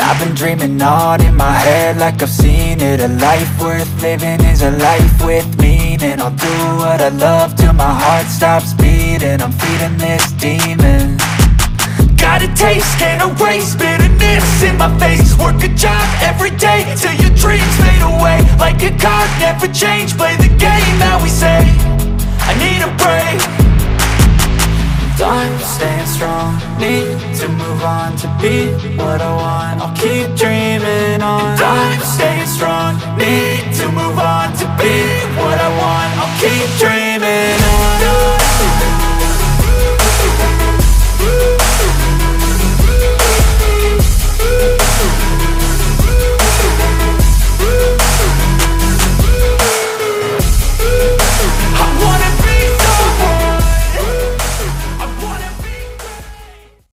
I've been dreaming on in my head like I've seen it. A life worth living is a life with meaning. I'll do what I love till my heart stops beating. I'm feeding this demon. Got a taste, can't erase bitterness in my face. Work a job every day till your dreams fade away. Like a card, never change, play the game that we say. I need a break. I'm staying strong, need to move on to be what I want. I'll keep dreaming on. I'm staying strong, need to move on